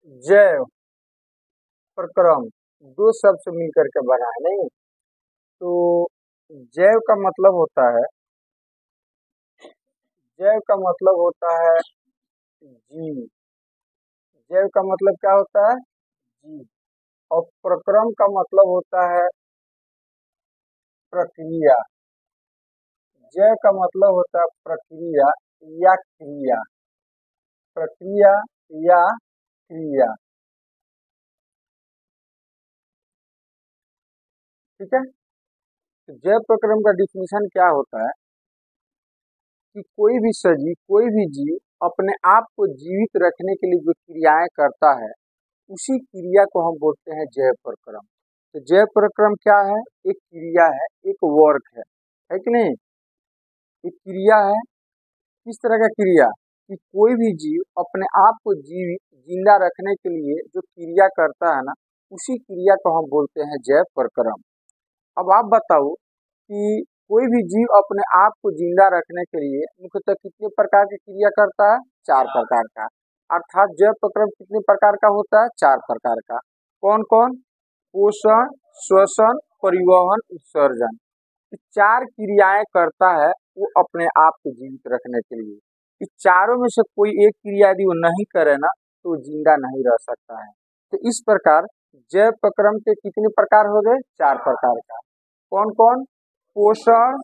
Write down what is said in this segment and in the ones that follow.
जैव प्रक्रम दो शब्द से मिलकर के बना है नहीं। तो जैव का मतलब होता है, जैव का मतलब होता है जीव। जैव का मतलब क्या होता है? जीव। और प्रक्रम का मतलब होता है प्रक्रिया। जैव का मतलब होता है प्रक्रिया या क्रिया, प्रक्रिया या क्रिया। ठीक है। तो जैव प्रक्रम का डिफिनीशन क्या होता है कि कोई भी सजीव, कोई भी जीव अपने आप को जीवित रखने के लिए जो क्रियाएं करता है, उसी क्रिया को हम बोलते हैं जैव प्रक्रम। तो जैव प्रक्रम क्या है? एक क्रिया है, एक वर्क है कि नहीं? एक क्रिया है। किस तरह का क्रिया? कि कोई भी जीव अपने आप को जीवित, जिंदा रखने के लिए जो क्रिया करता है ना, उसी क्रिया को हम बोलते हैं जैव प्रक्रम। अब आप बताओ कि कोई भी जीव अपने आप को जिंदा रखने के लिए मुख्यतः कितने प्रकार की क्रिया करता है? 4 प्रकार का। अर्थात जैव प्रक्रम कितने प्रकार का होता है? 4 प्रकार का। कौन कौन? पोषण, श्वसन, परिवहन, उत्सर्जन। 4 क्रियाएं करता है वो अपने आप को जीवित रखने के लिए। इस चारों में से कोई एक क्रिया यदि वो नहीं करे ना, तो वो जिंदा नहीं रह सकता है। तो इस प्रकार जैव प्रक्रम के कितने प्रकार हो गए? 4 प्रकार का। कौन कौन? पोषण,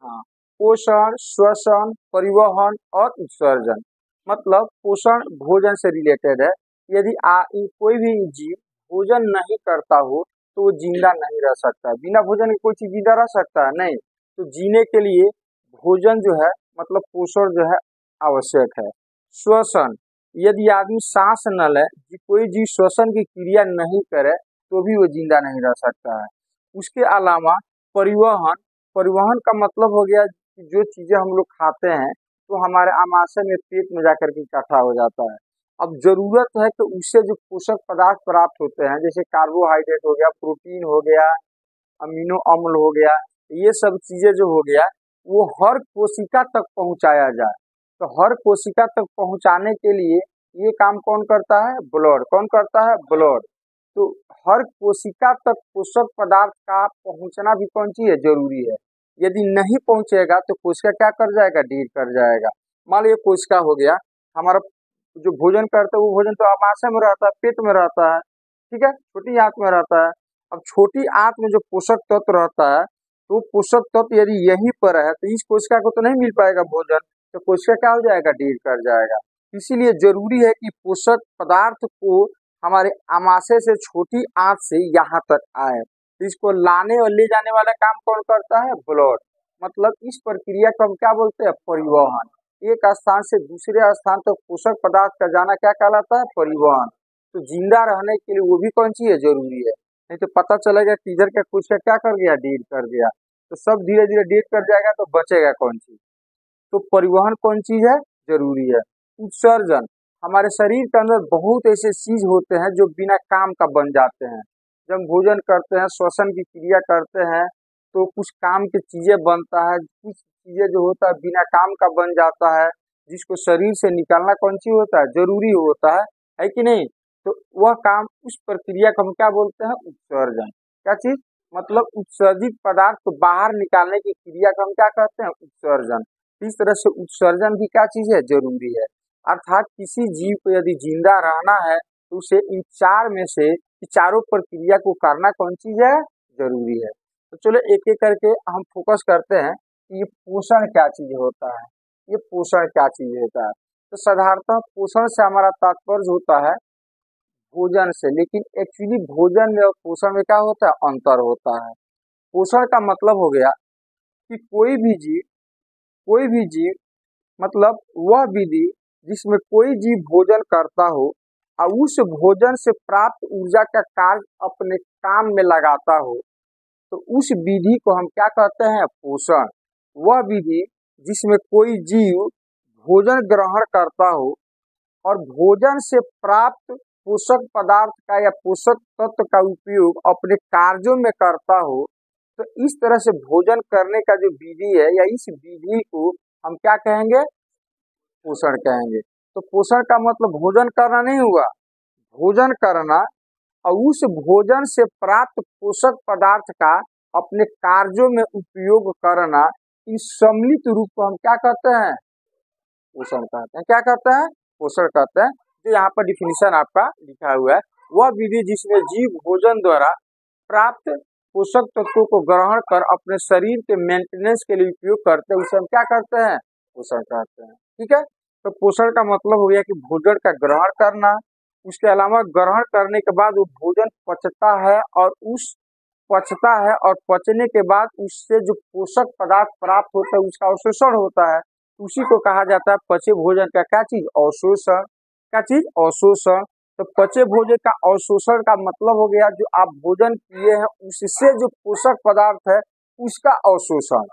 हाँ, पोषण, श्वसन, परिवहन और उत्सर्जन। मतलब पोषण भोजन से रिलेटेड है। यदि कोई भी जीव भोजन नहीं करता हो तो वो जिंदा नहीं रह सकता। बिना भोजन के कोई चीज जिंदा रह सकता है? नहीं। तो जीने के लिए भोजन जो है, मतलब पोषण जो है, आवश्यक है। श्वसन, यदि आदमी सांस न ले, कोई जीव श्वसन की क्रिया नहीं करे, तो भी वो जिंदा नहीं रह सकता है। उसके अलावा परिवहन, परिवहन का मतलब हो गया कि जो चीजें हम लोग खाते हैं तो हमारे आमाशय में, पेट में जाकर के इकट्ठा हो जाता है। अब जरूरत है कि उससे जो पोषक पदार्थ प्राप्त होते हैं, जैसे कार्बोहाइड्रेट हो गया, प्रोटीन हो गया, अमीनो अम्ल हो गया, ये सब चीजें जो हो गया वो हर कोशिका तक पहुंचाया जाए। तो हर कोशिका तक पहुंचाने के लिए ये काम कौन करता है? ब्लड। कौन करता है? ब्लड। तो हर कोशिका तक पोषक पदार्थ का पहुंचना भी कौन चीज है? जरूरी है। यदि नहीं पहुंचेगा तो कोशिका क्या कर जाएगा? ढील कर जाएगा। मान लीजिए कोशिका हो गया, हमारा जो भोजन करता है वो भोजन तो आमाशय में रहता है, पेट में रहता है, ठीक है, छोटी आंत में रहता है। अब छोटी आंत में जो पोषक तत्व रहता है, तो पोषक तत्व यदि यहीं पर है तो इस कोशिका को तो नहीं मिल पाएगा भोजन, तो कोशिका क्या हो जाएगा? ढील कर जाएगा। इसीलिए जरूरी है कि पोषक पदार्थ को हमारे आमाशय से, छोटी आंत से यहाँ तक आए। तो इसको लाने और ले जाने वाला काम कौन करता है? ब्लड। मतलब इस प्रक्रिया को हम क्या बोलते हैं? परिवहन। एक स्थान से दूसरे स्थान तक पोषक पदार्थ का जाना क्या कहलाता है? परिवहन। तो जिंदा रहने के लिए वो भी कौन सी है? जरूरी है। नहीं तो पता चलेगा कि इधर का कुछ क्या कर गया? डील कर गया। तो सब धीरे धीरे डील कर जाएगा तो बचेगा कौन चीज? तो परिवहन कौन चीज है? जरूरी है। उत्सर्जन, हमारे शरीर के अंदर बहुत ऐसे चीज होते हैं जो बिना काम का बन जाते हैं। जब हम भोजन करते हैं, श्वसन की क्रिया करते हैं, तो कुछ काम की चीजें बनता है, कुछ चीजें जो होता है बिना काम का बन जाता है, जिसको शरीर से निकालना कौन सी होता है? जरूरी होता है कि नहीं? तो वह काम, उस प्रक्रिया को हम क्या बोलते हैं? उत्सर्जन। क्या चीज? मतलब उत्सर्जित पदार्थ को बाहर निकालने की क्रिया को हम क्या कहते हैं? उत्सर्जन। इस तरह से उत्सर्जन भी क्या चीज है? जरूरी है। अर्थात किसी जीव को यदि जिंदा रहना है तो उसे इन 4 में से, इन चारों प्रक्रिया को करना कौन चीज है? जरूरी है। तो चलो एक एक करके हम फोकस करते हैं कि ये पोषण क्या चीज होता है, ये पोषण क्या चीज होता है। तो साधारणतः पोषण से हमारा तात्पर्य होता है भोजन से, लेकिन एक्चुअली भोजन में और पोषण में क्या होता है? अंतर होता है। पोषण का मतलब हो गया कि कोई भी जीव मतलब वह विधि जिसमें कोई जीव भोजन करता हो और उस भोजन से प्राप्त ऊर्जा का कार्य अपने काम में लगाता हो, तो उस विधि को हम क्या कहते हैं? पोषण। वह विधि जिसमें कोई जीव भोजन ग्रहण करता हो और भोजन से प्राप्त पोषक पदार्थ का या पोषक तत्व का उपयोग अपने कार्यों में करता हो, तो इस तरह से भोजन करने का जो विधि है या इस विधि को हम क्या कहेंगे? पोषण कहेंगे। तो पोषण का मतलब भोजन करना नहीं हुआ, भोजन करना और उस भोजन से प्राप्त पोषक पदार्थ का अपने कार्यों में उपयोग करना, इस सम्मिलित रूप को हम क्या कहते हैं, पोषण कहते हैं। क्या कहते हैं, पोषण कहते हैं। जो यहाँ पर डिफिनीशन आपका लिखा हुआ है, वह विधि जिसमें जीव भोजन द्वारा प्राप्त पोषक तत्वों को ग्रहण कर अपने शरीर के मेंटेनेंस के लिए उपयोग करते हैं, उसे हम क्या करते हैं, पोषण कहते हैं। ठीक है, तो पोषण का मतलब हो गया कि भोजन का ग्रहण करना, उसके अलावा ग्रहण करने के बाद वो भोजन पचता है और पचने के बाद उससे जो पोषक पदार्थ प्राप्त होता है उसका अवशोषण होता है, उसी को कहा जाता है पचे भोजन का क्या चीज, अवशोषण। क्या चीज, अवशोषण। तो पचे भोजन का अवशोषण का मतलब हो गया जो आप भोजन किए हैं उससे जो पोषक पदार्थ है उसका अवशोषण।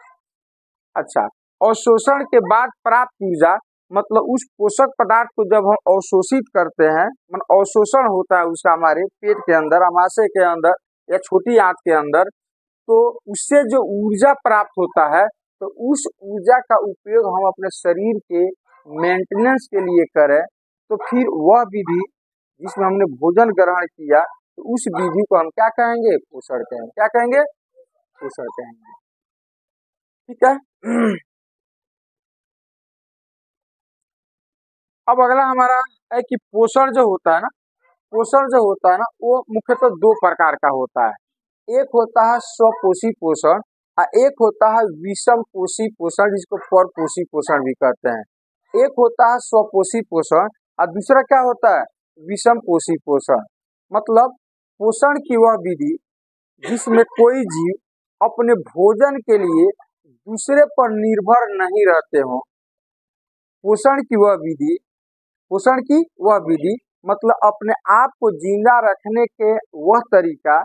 अच्छा, अवशोषण के बाद प्राप्त ऊर्जा, मतलब उस पोषक पदार्थ को जब हम अवशोषित करते हैं, मतलब अवशोषण होता है उसका हमारे पेट के अंदर, अमाशय के अंदर या छोटी आंत के अंदर, तो उससे जो ऊर्जा प्राप्त होता है, तो उस ऊर्जा का उपयोग हम अपने शरीर के मेंटेनेंस के लिए करें, तो फिर वह विधि जिसमें हमने भोजन ग्रहण किया, तो उस विधि को हम क्या कहेंगे, पोषण कहेंगे। क्या कहेंगे, पोषण कहेंगे। ठीक है। अब अगला हमारा है कि पोषण जो होता है ना, पोषण जो होता है ना, वो मुख्यतः दो प्रकार का होता है। एक होता है स्वपोषी पोषण और एक होता है विषम पोषी पोषण, जिसको परपोषी पोषण भी कहते हैं। एक होता है स्वपोषी पोषण और दूसरा क्या होता है, विषम पोषी पोषण। मतलब पोषण की वह विधि जिसमें कोई जीव अपने भोजन के लिए दूसरे पर निर्भर नहीं रहते हो। पोषण की वह विधि मतलब अपने आप को जिंदा रखने के वह तरीका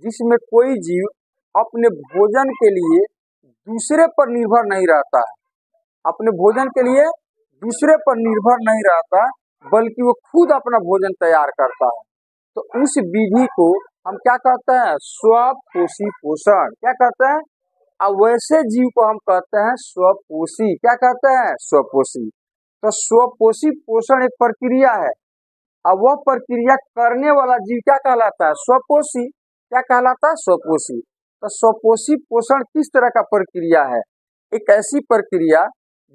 जिसमें कोई जीव अपने भोजन के लिए दूसरे पर निर्भर नहीं रहता है, अपने भोजन के लिए दूसरे पर निर्भर नहीं रहता, बल्कि वो खुद अपना भोजन तैयार करता है। तो उस विधि को हम क्या कहते हैं, स्वपोषी पोषण। क्या कहते हैं, अब वैसे जीव को हम कहते हैं स्वपोषी। क्या कहते हैं, स्वपोषी। तो स्वपोषी पोषण एक प्रक्रिया है, अब वह प्रक्रिया करने वाला जीव क्या कहलाता है, स्वपोषी। क्या कहलाता है, स्वपोषी। तो स्वपोषी पोषण किस तरह का प्रक्रिया है, एक ऐसी प्रक्रिया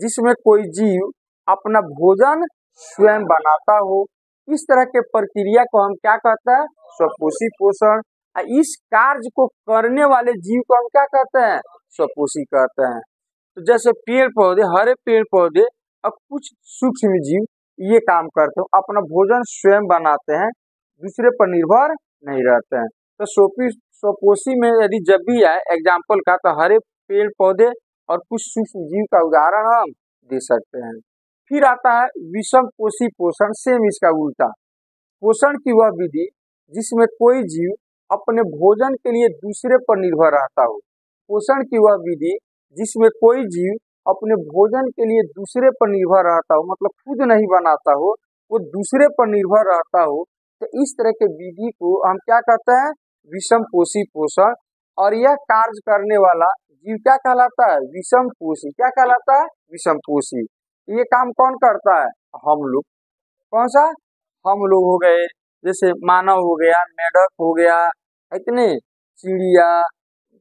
जिसमें कोई जीव अपना भोजन स्वयं बनाता हो, इस तरह के प्रक्रिया को हम क्या कहते हैं, स्वपोषी पोषण। इस कार्य को करने वाले जीव को हम क्या कहते हैं, स्वपोषी कहते हैं। तो जैसे पेड़ पौधे, हरे पेड़ पौधे और कुछ सूक्ष्म जीव ये काम करते हैं, अपना भोजन स्वयं बनाते हैं, दूसरे पर निर्भर नहीं रहते हैं। तो स्वपोषी में यदि जब भी आए एग्जाम्पल का, तो हरे पेड़ पौधे और कुछ सूक्ष्म जीव का उदाहरण हम दे सकते हैं। फिर आता है विषम पोषी पोषण, सेम इसका उल्टा। पोषण की वह विधि जिसमें कोई जीव अपने भोजन के लिए दूसरे पर निर्भर रहता हो। पोषण की वह विधि जिसमें कोई जीव अपने भोजन के लिए दूसरे पर निर्भर रहता हो, मतलब खुद नहीं बनाता हो, वो दूसरे पर निर्भर रहता हो। तो इस तरह के विधि को हम क्या कहते हैं, विषम पोषी पोषण। और यह कार्य करने वाला जीव क्या कहलाता है, विषम पोषी। क्या कहलाता है, विषम पोषी। ये काम कौन करता है, हम लोग। कौन सा, हम लोग हो गए, जैसे मानव हो गया, मेढक हो गया, इतने चिड़िया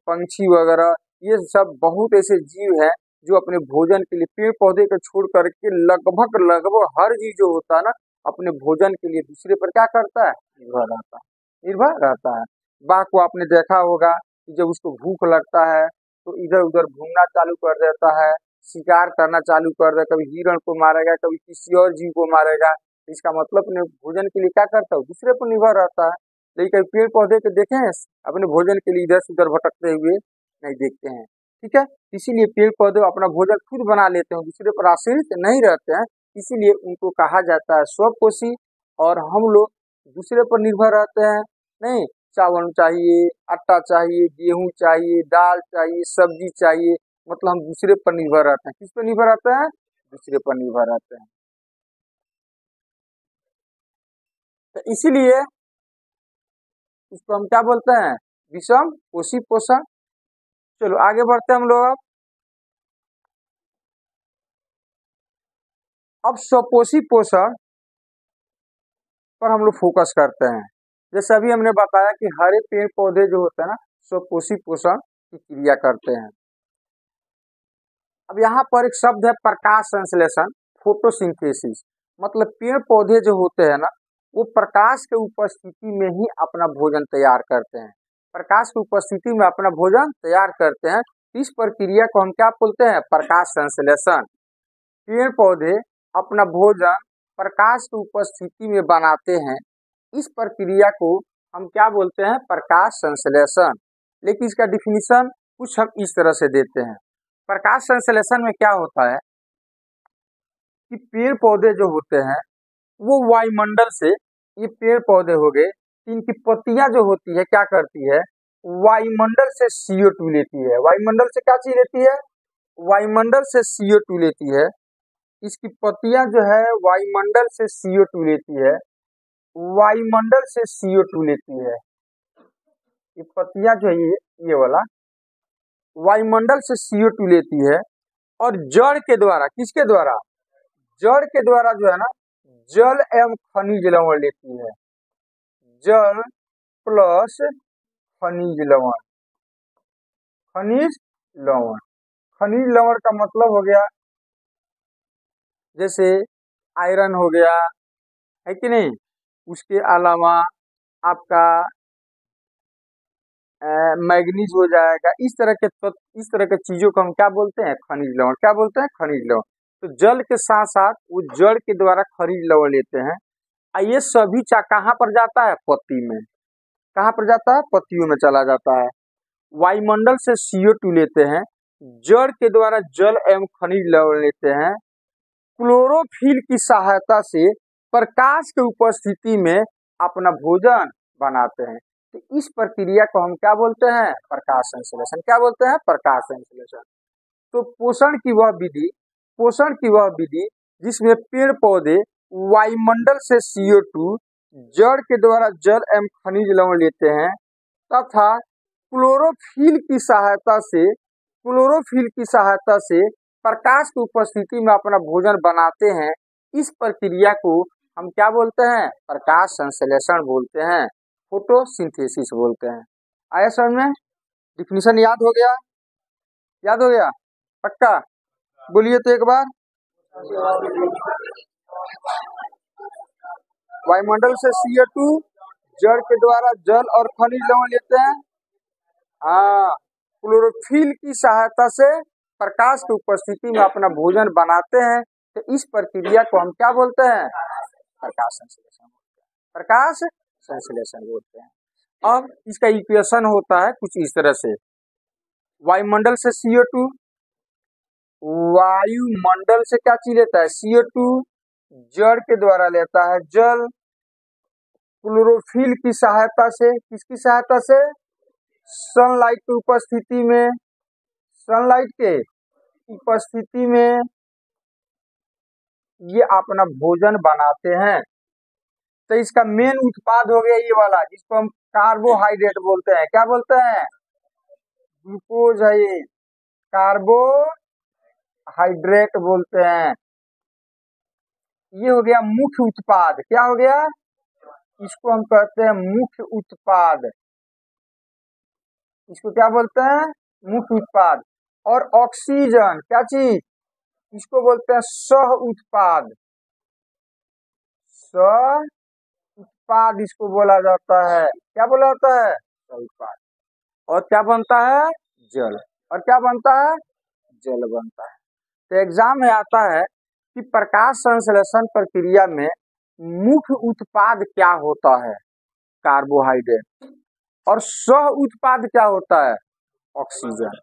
पंछी वगैरह, ये सब बहुत ऐसे जीव हैं जो अपने भोजन के लिए पेड़ पौधे को छोड़ करके लगभग हर जीव जो होता है ना, अपने भोजन के लिए दूसरे पर क्या करता है, निर्भर रहता है। बाघ को आपने देखा होगा कि जब उसको भूख लगता है तो इधर उधर घूमना चालू कर देता है, शिकार करना चालू कर देता है, कभी हिरण को मारेगा, कभी किसी और जीव को मारेगा। इसका मतलब अपने भोजन के लिए क्या करता है, दूसरे पर निर्भर रहता है। लेकिन कभी पेड़ पौधे को देखे हैं अपने भोजन के लिए इधर से उधर भटकते हुए, नहीं देखते हैं। ठीक है, इसीलिए पेड़ पौधे अपना भोजन खुद बना लेते हैं, दूसरे पर आश्रित नहीं रहते हैं, इसीलिए उनको कहा जाता है स्वपोषी। और हम लोग दूसरे पर निर्भर रहते हैं, नहीं, चावल चाहिए, आटा चाहिए, गेहूं चाहिए, दाल चाहिए, सब्जी चाहिए, मतलब हम दूसरे पर निर्भर रहते हैं। किस पर निर्भर रहते हैं, दूसरे पर निर्भर रहते हैं। तो इसीलिए इसको हम क्या बोलते हैं, विषम पोषी पोषण। चलो आगे बढ़ते हैं हम लोग। अब स्वपोषी पोषण पर हम लोग फोकस करते हैं। जैसे अभी हमने बताया कि हरे पेड़ पौधे जो होते हैं ना, स्वपोषी पोषण की क्रिया करते हैं। अब यहाँ पर एक शब्द है प्रकाश संश्लेषण, फोटोसिंथेसिस। मतलब पेड़ पौधे जो होते हैं ना, वो प्रकाश के उपस्थिति में ही अपना भोजन तैयार करते हैं। प्रकाश की उपस्थिति में अपना भोजन तैयार करते हैं। इस प्रक्रिया को हम क्या बोलते हैं? प्रकाश संश्लेषण। पेड़ पौधे अपना भोजन प्रकाश की उपस्थिति में बनाते हैं। इस प्रक्रिया को हम क्या बोलते हैं? प्रकाश संश्लेषण। लेकिन इसका डिफिनीशन कुछ हम इस तरह से देते हैं। प्रकाश संश्लेषण में क्या होता है कि पेड़ पौधे जो होते हैं वो वायुमंडल से, ये पेड़ पौधे हो गए, इनकी पत्तियां जो होती है क्या करती है? वायुमंडल से CO2 लेती है। वायुमंडल से क्या चीज लेती है? वायुमंडल से CO2 लेती है। इसकी पत्तियां जो है वायुमंडल से CO2 लेती है। वायुमंडल से CO2 लेती है। ये पत्तियां जो है ये वाला वायुमंडल से CO2 लेती है और जड़ के द्वारा, किसके द्वारा? जड़ के द्वारा जो है ना, जल एवं खनिज लवण लेती है। जल प्लस खनिज लवण। खनिज लवण, खनिज लवण का मतलब हो गया जैसे आयरन हो गया, है कि नहीं? उसके अलावा आपका मैग्नीज हो जाएगा। इस तरह के चीजों को हम क्या बोलते हैं? खनिज लवण। क्या बोलते हैं? खनिज लवण। तो जल के साथ साथ वो जड़ के द्वारा खनिज लवण लेते हैं। ये सभी कहाँ पर जाता है? पत्ती में। कहाँ पर जाता है? पत्तियों में चला जाता है। वायुमंडल से CO2 लेते हैं, जड़ के द्वारा जल एवं खनिज लवण लेते हैं। क्लोरोफिल की सहायता से प्रकाश की उपस्थिति में अपना भोजन बनाते हैं। तो इस प्रक्रिया को हम क्या बोलते हैं? प्रकाश संश्लेषण। क्या बोलते हैं? प्रकाश संश्लेषण। तो पोषण की वह विधि जिसमें पेड़ पौधे वायुमंडल से CO2, जड़ के द्वारा जल एवं खनिज लवण लेते हैं तथा क्लोरोफिल की सहायता से प्रकाश की उपस्थिति में अपना भोजन बनाते हैं। इस प्रक्रिया को हम क्या बोलते हैं? प्रकाश संश्लेषण बोलते हैं, फोटोसिंथेसिस बोलते हैं। आया समझ में? डिफिनीशन याद हो गया? याद हो गया? पक्का? बोलिए तो एक बार। वायुमंडल से CO2, जड़ के द्वारा जल और खनिज लवण लेते हैं। हाँ, क्लोरोफिल की सहायता से प्रकाश की उपस्थिति में अपना भोजन बनाते हैं। तो इस प्रक्रिया को हम क्या बोलते हैं? प्रकाश संश्लेषण। प्रकाश संश्लेषण बोलते हैं। अब इसका इक्वेशन होता है कुछ इस तरह से। वायुमंडल से CO2, वायुमंडल से क्या चीज लेता है? CO2, जड़ के द्वारा लेता है जल। क्लोरोफिल की सहायता से, किसकी सहायता से? सनलाइट की उपस्थिति में, सनलाइट के उपस्थिति में ये अपना भोजन बनाते हैं। तो इसका मेन उत्पाद हो गया ये वाला, जिसको हम कार्बोहाइड्रेट बोलते हैं। क्या बोलते हैं? ग्लूकोज है ये, कार्बोहाइड्रेट बोलते हैं। ये हो गया मुख्य उत्पाद। क्या हो गया? इसको हम कहते हैं मुख्य उत्पाद। इसको क्या बोलते हैं? मुख्य उत्पाद। और ऑक्सीजन क्या चीज? इसको बोलते हैं सह उत्पाद। सह उत्पाद इसको बोला जाता है। क्या बोला जाता है? सह उत्पाद। और क्या बनता है? जल। और क्या बनता है? जल बनता है। तो एग्जाम में आता है कि प्रकाश संश्लेषण प्रक्रिया में मुख्य उत्पाद क्या होता है? कार्बोहाइड्रेट। और सह उत्पाद क्या होता है? ऑक्सीजन।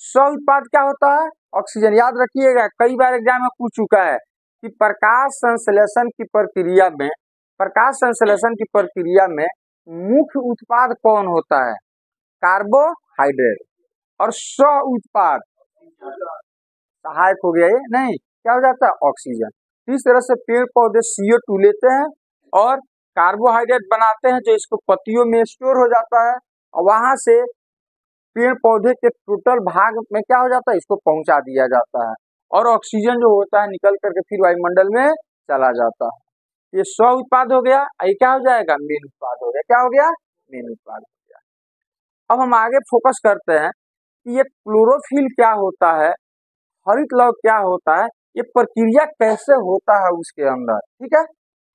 सह उत्पाद क्या होता है? ऑक्सीजन। याद रखिएगा, कई बार एग्जाम में पूछ चुका है कि प्रकाश संश्लेषण की प्रक्रिया में मुख्य उत्पाद कौन होता है? कार्बोहाइड्रेट। और सह उत्पाद सहायक हो गया ये, नहीं क्या हो जाता है? ऑक्सीजन। इस तरह से पेड़ पौधे CO2 लेते हैं और कार्बोहाइड्रेट बनाते हैं, जो इसको पत्तियों में स्टोर हो जाता है और वहां से पेड़ पौधे के टोटल भाग में क्या हो जाता है? इसको पहुंचा दिया जाता है और ऑक्सीजन जो होता है निकल करके फिर वायुमंडल में चला जाता है। ये स्व उत्पाद हो गया। ये क्या हो जाएगा? मेन उत्पाद हो गया। क्या हो गया? मेन उत्पाद हो गया। अब हम आगे फोकस करते हैं कि ये क्लोरोफिल क्या होता है, हरित लौह क्या होता है, ये प्रक्रिया कैसे होता है उसके अंदर। ठीक है,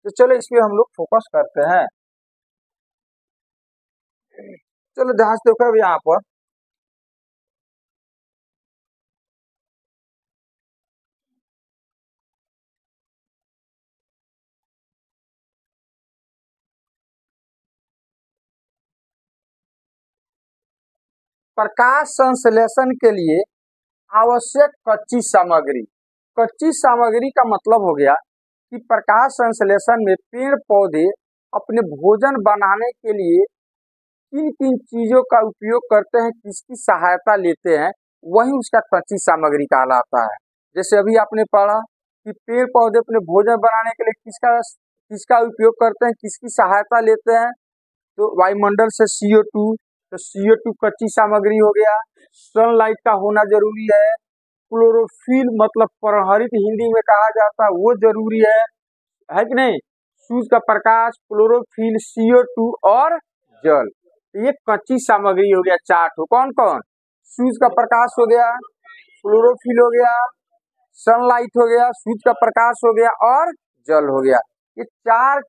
तो चलो इस पे हम लोग फोकस करते हैं। चलो ध्यान से देखो अब यहाँ पर प्रकाश संश्लेषण के लिए आवश्यक कच्ची सामग्री। कच्ची सामग्री का मतलब हो गया कि प्रकाश संश्लेषण में पेड़ पौधे अपने भोजन बनाने के लिए किन किन चीजों का उपयोग करते हैं, किसकी सहायता लेते हैं, वही उसका कच्ची सामग्री कहलाता है। जैसे अभी आपने पढ़ा कि पेड़ पौधे अपने भोजन बनाने के लिए किसका किसका उपयोग करते हैं, किसकी सहायता लेते हैं, तो वायुमंडल से CO2, तो CO2 कच्ची सामग्री हो गया। सनलाइट का होना जरूरी है। क्लोरोफिल मतलब परहरित हिंदी में कहा जाता है, वो जरूरी है कि नहीं? सूर्य का प्रकाश, क्लोरोफिल, CO2 और जल, ये कच्ची सामग्री हो गया। चार ठो कौन कौन? सूर्य का प्रकाश हो गया, क्लोरोफिल हो गया, सनलाइट हो गया, सूर्य का प्रकाश हो गया और जल हो गया। ये चार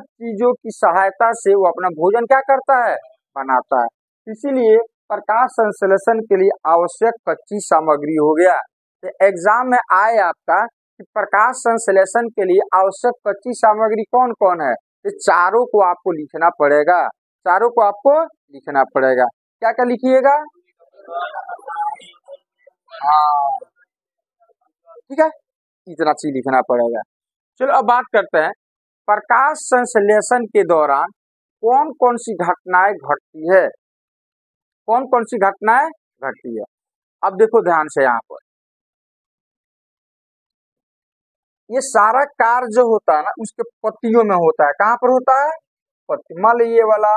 चीजों की सहायता से वो अपना भोजन क्या करता है? बनाता है। इसीलिए प्रकाश संश्लेषण के लिए आवश्यक कच्ची सामग्री हो गया। तो एग्जाम में आए आपका कि प्रकाश संश्लेषण के लिए आवश्यक कच्ची सामग्री कौन कौन है, ये चारों को आपको लिखना पड़ेगा। चारों को आपको लिखना पड़ेगा। क्या क्या लिखिएगा? हाँ, ठीक है, इतना चीज लिखना पड़ेगा। चलो अब बात करते हैं प्रकाश संश्लेषण के दौरान कौन कौन सी घटनाएं घटती है। कौन कौन सी घटनाएं घटती है? अब देखो ध्यान से, यहाँ पर ये सारा कार्य जो होता है ना उसके पत्तियों में होता है। कहाँ पर होता है? पत्ती। मान लो ये वाला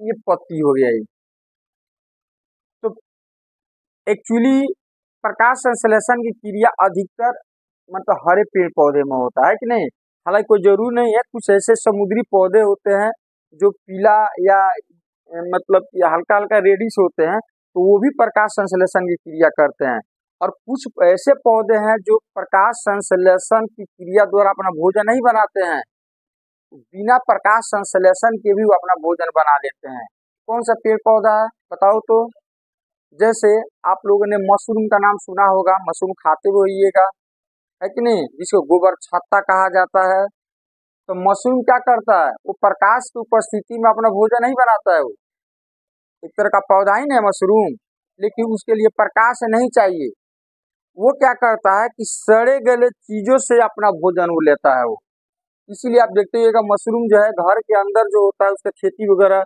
ये पत्ती हो गया। ये तो एक्चुअली प्रकाश संश्लेषण की क्रिया अधिकतर मतलब हरे पेड़ पौधे में होता है कि नहीं? हालांकि कोई जरूर नहीं है, कुछ ऐसे समुद्री पौधे होते हैं जो पीला या मतलब या हल्का हल्का रेडिश होते हैं, तो वो भी प्रकाश संश्लेषण की क्रिया करते हैं। और कुछ ऐसे पौधे हैं जो प्रकाश संश्लेषण की क्रिया द्वारा अपना भोजन नहीं बनाते हैं, बिना प्रकाश संश्लेषण के भी वो अपना भोजन बना लेते हैं। कौन सा पेड़ पौधा है बताओ तो? जैसे आप लोगों ने मशरूम का नाम सुना होगा, मशरूम खाते हुए होइएगा, है कि नहीं? जिसको गोबर छत्ता कहा जाता है। तो मशरूम क्या करता है? वो प्रकाश की उपस्थिति में अपना भोजन नहीं बनाता है। वो एक तरह का पौधा ही नहीं है मशरूम, लेकिन उसके लिए प्रकाश नहीं चाहिए। वो क्या करता है कि सड़े गले चीजों से अपना भोजन वो लेता है। वो इसीलिए आप देखते होइएगा मशरूम जो है घर के अंदर जो होता है उसका खेती वगैरह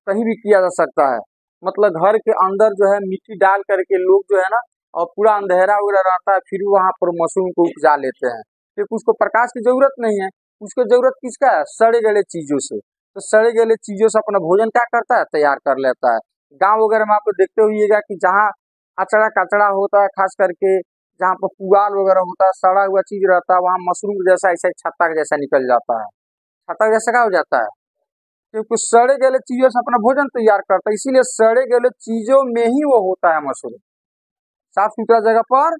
कहीं भी किया जा सकता है। मतलब घर के अंदर जो है मिट्टी डाल करके लोग जो है ना, और पूरा अंधेरा वगैरह रहता है, फिर वहां पर मशरूम को उपजा लेते हैं, क्योंकि उसको प्रकाश की जरूरत नहीं है। उसको जरूरत किसका है? सड़े गले चीजों से। तो सड़े गले चीजों से अपना भोजन क्या करता है? तैयार कर लेता है। गाँव वगैरह में आप देखते होइएगा कि जहाँ अचड़ा कचड़ा होता है, खास करके जहाँ पर पुआल वगैरह होता है, सड़ा हुआ चीज रहता है, वहाँ मशरूम जैसा ऐसा छत्ता जैसा निकल जाता है। छत्ता जैसा क्या हो जाता है? क्योंकि सड़े गले चीजों से अपना भोजन तैयार करता है, इसीलिए सड़े गले चीजों में ही वो होता है मशरूम। साफ सुथरा जगह पर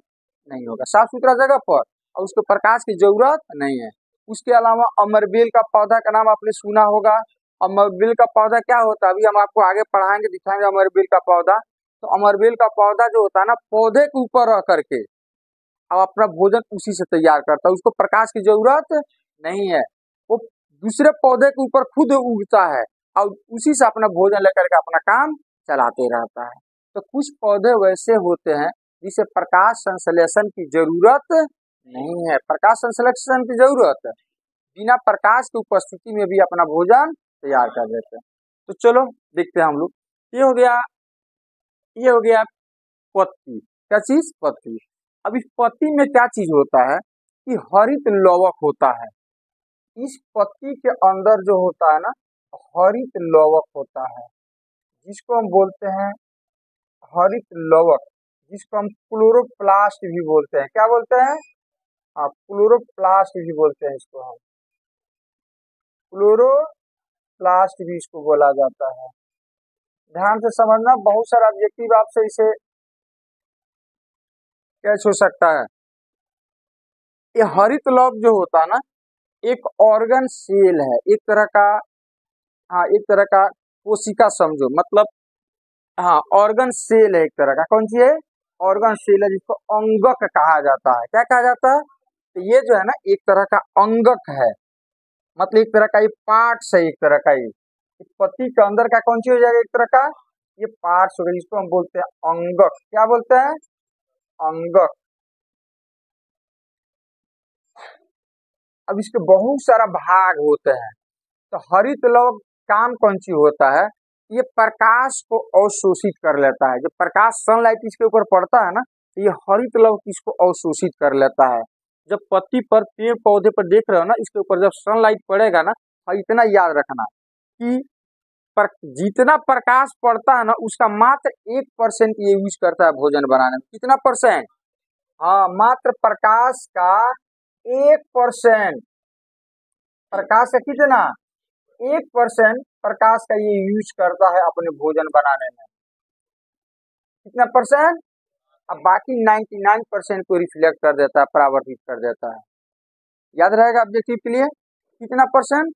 नहीं होगा, साफ सुथरा जगह पर, और उसको प्रकाश की जरूरत नहीं है। उसके अलावा अमरबेल का पौधा का नाम आपने सुना होगा। अमरबेल का पौधा क्या होता है? अभी हम आपको आगे पढ़ाएंगे, दिखाएंगे अमरबेल का पौधा। तो अमरबेल का पौधा जो होता है ना, पौधे के ऊपर रह करके अब अपना भोजन उसी से तैयार करता है। उसको प्रकाश की जरूरत नहीं है। वो दूसरे पौधे के ऊपर खुद उगता है और उसी से अपना भोजन लेकर के अपना काम चलाते रहता है। तो कुछ पौधे वैसे होते हैं जिसे प्रकाश संश्लेषण की जरूरत नहीं है। प्रकाश संश्लेषण की जरूरत है, बिना प्रकाश की उपस्थिति में भी अपना भोजन तैयार कर देते हैं। तो चलो देखते हैं हम लोग। ये हो गया पत्ती। क्या चीज? पत्ती। अब इस पत्ती में क्या चीज होता है कि हरित लवक होता है। इस पत्ती के अंदर जो होता है ना, हरित लवक होता है, जिसको हम बोलते हैं हरित लवक, जिसको हम क्लोरोप्लास्ट भी बोलते हैं। क्या बोलते हैं? हाँ, क्लोरोप्लास्ट भी बोलते हैं इसको हम, क्लोरोप्लास्ट भी इसको बोला जाता है। ध्यान से समझना, बहुत सारा ऑब्जेक्टिव आपसे इसे कैच हो सकता है। ये हरित लवक जो होता है ना, एक ऑर्गन सेल है, एक तरह का, हाँ एक तरह का कोशिका समझो, मतलब हाँ ऑर्गन सेल है एक तरह का। कौन सी है? ऑर्गन सेल है, जिसको अंगक कहा जाता है। क्या कहा जाता है? तो ये जो है ना एक तरह का अंगक है, मतलब एक तरह का ये पार्ट्स है, एक तरह का ये पत्ती के अंदर का कौन सी हो जाएगा, एक तरह का ये पार्ट्स हो गए, जिसको हम बोलते हैं अंगक। क्या बोलते हैं? अंगक। अब इसके बहुत सारा भाग होते हैं। तो हरित लवक काम कौन सी होता है? ये प्रकाश को अवशोषित कर लेता है। जब प्रकाश सनलाइट इसके ऊपर पड़ता है ना, तो ये हरित लवक इसको अवशोषित कर लेता है। जब पत्ती पर, पेड़ पौधे पर देख रहे हो ना, इसके ऊपर जब सनलाइट पड़ेगा ना, और इतना याद रखना कि जितना प्रकाश पड़ता है ना, उसका मात्र 1% ये यूज करता है भोजन बनाने में। कितना परसेंट? हाँ, मात्र प्रकाश का 1%, प्रकाश का कितना? 1% प्रकाश का ये यूज करता है अपने भोजन बनाने में। कितना परसेंट? अब बाकी 99% को रिफ्लेक्ट कर देता है, परावर्तित कर देता है। याद रहेगा ऑब्जेक्टिव के लिए? कितना परसेंट?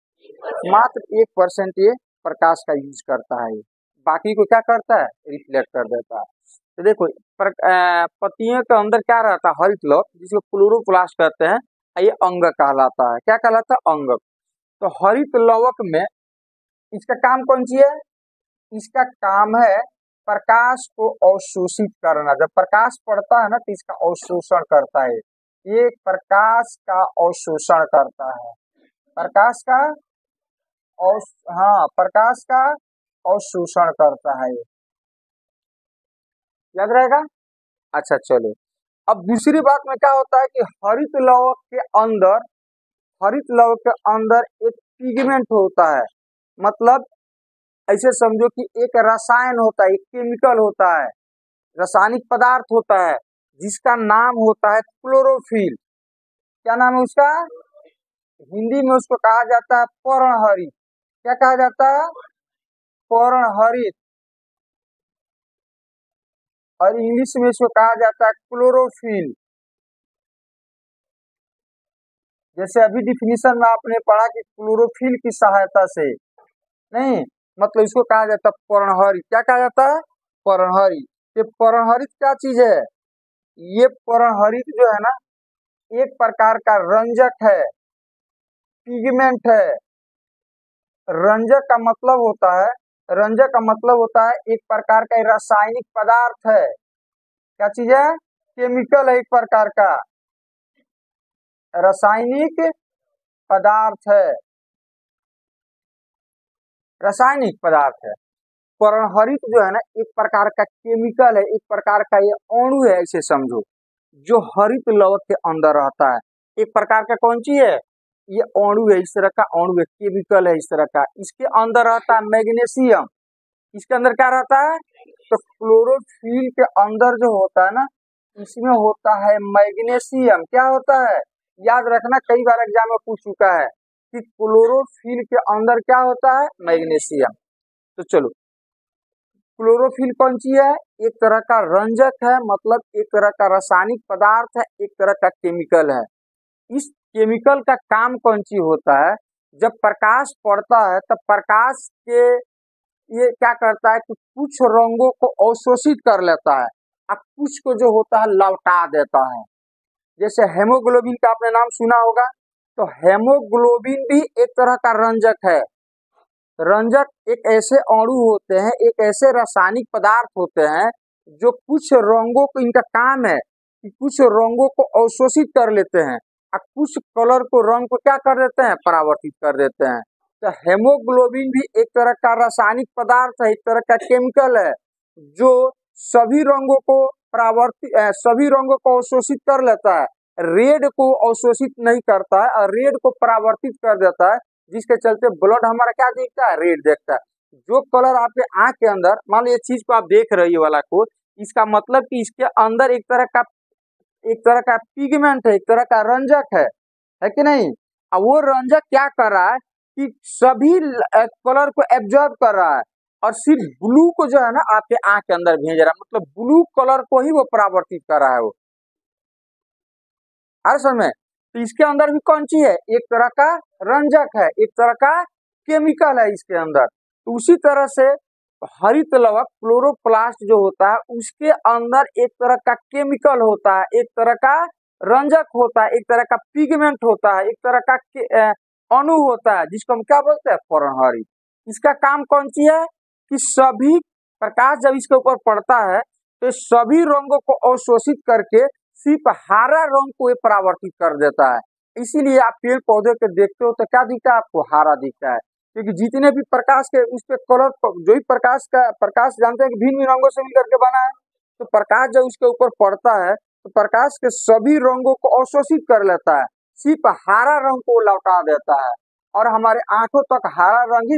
मात्र 1% ये प्रकाश का यूज करता है, बाकी को क्या करता है? रिफ्लेक्ट कर देता है। तो देखो पत्तियों के अंदर क्या रहता है? हरित लवक, जिसको क्लोरोप्लास्ट कहते हैं, ये अंगक कहलाता है। क्या कहलाता है? अंगक। तो हरित लवक में इसका काम कौन सी है? इसका काम है प्रकाश को अवशोषित करना। जब प्रकाश पड़ता है ना, तो इसका अवशोषण करता है, ये प्रकाश का अवशोषण करता है, प्रकाश का हाँ प्रकाश का अवशोषण करता है। याद रहेगा? अच्छा चलो, अब दूसरी बात में क्या होता है कि हरित लवक के अंदर एक पिगमेंट होता है। मतलब ऐसे समझो कि एक रसायन होता है, एक केमिकल होता है, रासायनिक पदार्थ होता है, जिसका नाम होता है क्लोरोफिल। क्या नाम है उसका? हिंदी में उसको कहा जाता है पर्णहरित। क्या कहा जाता है? पर्णहरित। और इंग्लिश में इसको कहा जाता है क्लोरोफिल। जैसे अभी डिफिनीशन में आपने पढ़ा कि क्लोरोफिल की सहायता से, नहीं मतलब इसको कहा जाता है पर्णहरित। क्या कहा जाता है? पर्णहरित। ये पर्णहरित क्या चीज है? ये पर्णहरित जो है ना, एक प्रकार का रंजक है, पिगमेंट है। रंजक का मतलब होता है एक प्रकार का रासायनिक पदार्थ है। क्या चीज है? केमिकल है, एक प्रकार का रासायनिक पदार्थ है, रासायनिक पदार्थ है। पर्णहरित जो है ना, एक प्रकार का केमिकल है, एक प्रकार का ये अणु है, ऐसे समझो, जो हरित लवक के अंदर रहता है। एक प्रकार का कौन सी है? ये अणु है, इस तरह का अणु है, केमिकल है इस तरह का। इसके अंदर रहता है मैग्नीशियम। इसके अंदर क्या रहता है? तो क्लोरोफिल के अंदर जो होता है ना, इसमें होता है मैग्नीशियम। क्या होता है? याद रखना, कई बार एग्जाम में पूछ चुका है कि क्लोरोफिल के अंदर क्या होता है? मैग्नीशियम। तो चलो, क्लोरोफिल कौन सी है? एक तरह का रंजक है, मतलब एक तरह का रासायनिक पदार्थ है, एक तरह का केमिकल है। इस केमिकल का काम कौन सी होता है? जब प्रकाश पड़ता है तब प्रकाश के ये क्या करता है कि कुछ रंगों को अवशोषित कर लेता है और कुछ को जो होता है लौटा देता है। जैसे हेमोग्लोबिन का आपने नाम सुना होगा, तो हेमोग्लोबिन भी एक तरह का रंजक है। रंजक एक ऐसे अणु होते हैं, एक ऐसे रासायनिक पदार्थ होते हैं जो कुछ रंगों को, इनका काम है कि कुछ रंगों को अवशोषित कर लेते हैं और कुछ कलर को, रंग को क्या कर देते हैं? परावर्तित कर देते हैं। तो हेमोग्लोबिन भी एक तरह का रासायनिक पदार्थ है, एक तरह का केमिकल है, जो सभी रंगों को अवशोषित कर लेता है रेड को अवशोषित नहीं करता है और रेड को परावर्तित कर देता है, जिसके चलते ब्लड हमारा क्या दिखता है, रेड दिखता है। जो कलर आपके आंख के अंदर, मान लो ये चीज को आप देख रहे हो ये वाला को, इसका मतलब कि इसके अंदर एक तरह का पिगमेंट है, एक तरह का रंजक है कि नहीं। अब वो रंजक क्या कर रहा है कि सभी कलर को एब्जॉर्ब कर रहा है और सिर्फ ब्लू को जो है ना आपके आंख के अंदर भेज रहा है, मतलब ब्लू कलर को ही वो परावर्तित कर रहा है वो। हर समय तो इसके अंदर भी कौन सी है, एक तरह का रंजक है, एक तरह का केमिकल है इसके अंदर। तो उसी तरह से हरित लवक क्लोरोप्लास्ट जो होता है उसके अंदर एक तरह का केमिकल होता है, एक तरह का रंजक होता है, एक तरह का पिगमेंट होता है, एक तरह का अणु होता है, जिसको हम क्या बोलते हैं, पर्णहरित। इसका काम कौन सी है कि सभी प्रकाश जब इसके ऊपर पड़ता है तो सभी रंगों को अवशोषित करके सिर्फ हरा रंग को परावर्तित कर देता है। इसीलिए आप पेड़ पौधे के देखते हो तो क्या दिखता है आपको, हरा दिखता है, क्योंकि जितने भी प्रकाश के उस पे कलर, जो भी प्रकाश जानते हैं कि भिन्न भिन्न रंगों से मिलकर के बना है, तो प्रकाश जब उसके ऊपर पड़ता है तो प्रकाश के सभी रंगों को अवशोषित कर लेता है, सिर्फ हरा रंग को लौटा देता है और हमारे आंखों तक हरा रंग ही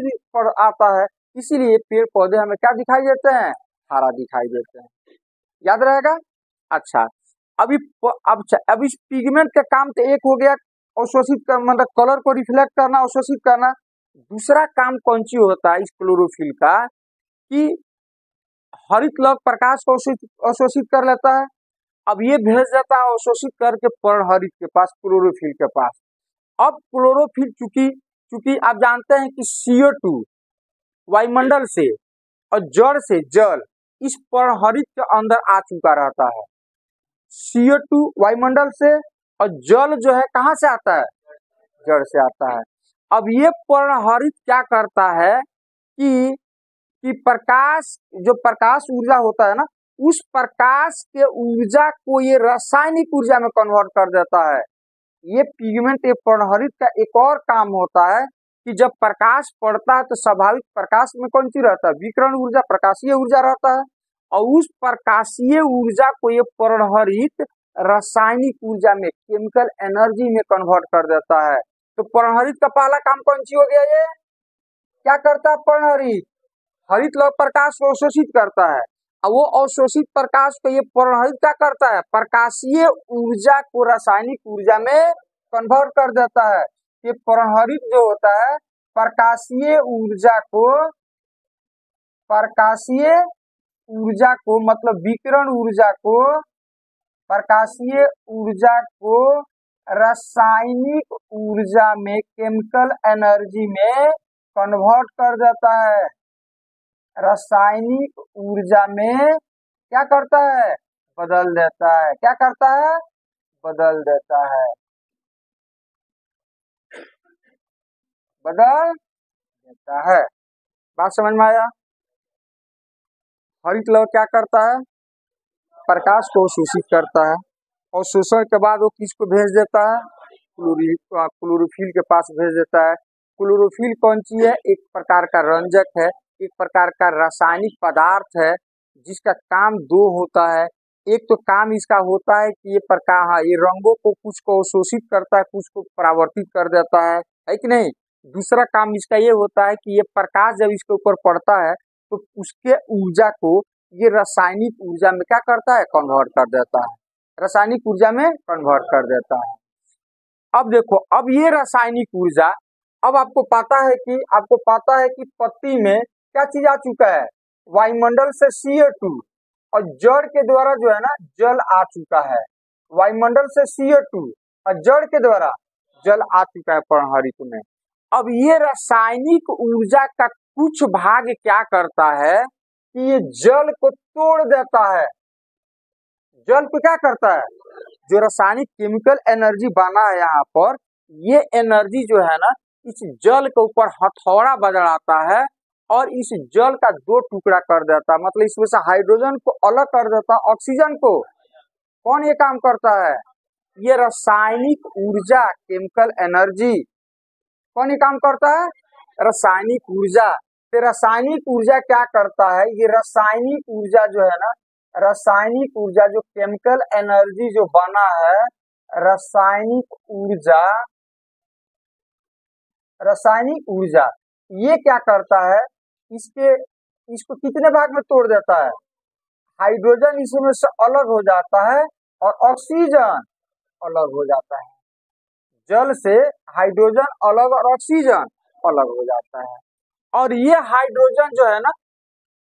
आता है। इसीलिए पेड़ पौधे हमें क्या दिखाई देते हैं, हरा दिखाई देते हैं। याद रहेगा। अच्छा, अब इस पिगमेंट का काम तो एक हो गया, अवशोषित कर, मतलब कलर को रिफ्लेक्ट करना, अवशोषित करना। दूसरा काम कौन सी होता है इस क्लोरोफिल का कि हरित लवक प्रकाश को अवशोषित कर लेता है। अब ये भेज देता है अवशोषित करके पर्णहरित के पास, क्लोरोफिल के पास। अब क्लोरोफिल चूंकि आप जानते हैं कि CO2 वायुमंडल से और जड़ से जल इस पर्णहरित के अंदर आ चुका रहता है। CO2 वायुमंडल से और जल जो है कहाँ से आता है, जड़ से आता है। अब ये पर्णहरित क्या करता है कि प्रकाश ऊर्जा होता है ना, उस प्रकाश के ऊर्जा को ये रासायनिक ऊर्जा में कन्वर्ट कर देता है। ये पिगमेंट, ये पर्णहरित का एक और काम होता है कि जब प्रकाश पड़ता है तो स्वाभाविक प्रकाश में कौन सी रहता है, विकिरण ऊर्जा, प्रकाशीय ऊर्जा रहता है, और उस प्रकाशीय ऊर्जा को ये पर्णहरित रासायनिक ऊर्जा में, केमिकल एनर्जी में कन्वर्ट कर देता है। तो पर्णहरित का पहला काम कौन सी हो गया, ये क्या करता है, पर्णहरित हरित लवक प्रकाश को अवशोषित करता है। अब वो अवशोषित प्रकाश को ये पर्णहरित क्या करता है, प्रकाशीय ऊर्जा को रासायनिक ऊर्जा में कन्वर्ट कर देता है। ये पर्णहरित जो होता है प्रकाशीय ऊर्जा को मतलब विकिरण ऊर्जा को, प्रकाशीय ऊर्जा को रासायनिक ऊर्जा में, केमिकल एनर्जी में कन्वर्ट कर देता है। रासायनिक ऊर्जा में क्या करता है, बदल देता है। क्या करता है, बदल देता है, बदल देता है। बात समझ में आया। हरित लवक क्या करता है, प्रकाश को अवशोषित करता है और शोषण के बाद वो किसको भेज देता है, क्लोरोफिल के पास भेज देता है। क्लोरोफिल कौन सी है, एक प्रकार का रंजक है, एक प्रकार का रासायनिक पदार्थ है जिसका काम दो होता है। एक तो काम इसका होता है कि ये रंगों को कुछ को अवशोषित करता है, कुछ को परावर्तित कर देता है कि नहीं। दूसरा काम इसका ये होता है कि ये प्रकाश जब इसके ऊपर पड़ता है तो उसके ऊर्जा को ये रासायनिक ऊर्जा में क्या करता है, कन्वर्ट कर देता है, रासायनिक ऊर्जा में कन्वर्ट कर देता है। अब देखो, अब ये रासायनिक ऊर्जा, अब आपको पता है कि पत्ती में क्या चीज आ चुका है, वायुमंडल से CO2 और जड़ के द्वारा जो है ना जल आ चुका है। वायुमंडल से CO2 और जड़ के द्वारा जल आ चुका है पर्णहरित में। अब ये रासायनिक ऊर्जा का कुछ भाग क्या करता है कि ये जल को तोड़ देता है। जल को क्या करता है, जो रासायनिक केमिकल एनर्जी बना है यहाँ पर, ये एनर्जी जो है ना इस जल के ऊपर हथौड़ा बजाता है और इस जल का दो टुकड़ा कर देता है। मतलब इसमें से हाइड्रोजन को अलग कर देता है, ऑक्सीजन को। कौन ये काम करता है, ये रासायनिक ऊर्जा, केमिकल एनर्जी। कौन ये काम करता है, रासायनिक ऊर्जा। तो रासायनिक ऊर्जा क्या करता है, ये रासायनिक ऊर्जा जो है ना, रासायनिक ऊर्जा जो केमिकल एनर्जी जो बना है रासायनिक ऊर्जा, रासायनिक ऊर्जा ये क्या करता है, इसको कितने भाग में तोड़ देता है, हाइड्रोजन इसमें से अलग हो जाता है और ऑक्सीजन अलग हो जाता है। जल से हाइड्रोजन अलग और ऑक्सीजन अलग हो जाता है। और ये हाइड्रोजन जो है ना,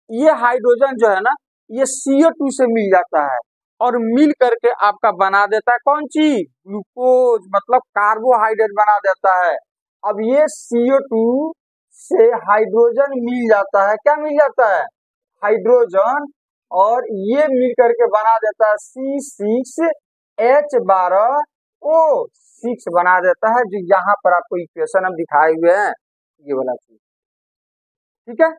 ये हाइड्रोजन जो है ना, ये CO2 से मिल जाता है और मिल करके आपका बना देता है कौन चीज, ग्लूकोज, मतलब कार्बोहाइड्रेट बना देता है। अब ये CO2 से हाइड्रोजन मिल जाता है, क्या मिल जाता है, हाइड्रोजन, और ये मिल करके बना देता है C6H12O6 बना देता है, जो यहाँ पर आपको इक्वेशन हम दिखाए हुए हैं, ये वाला चीज, ठीक है।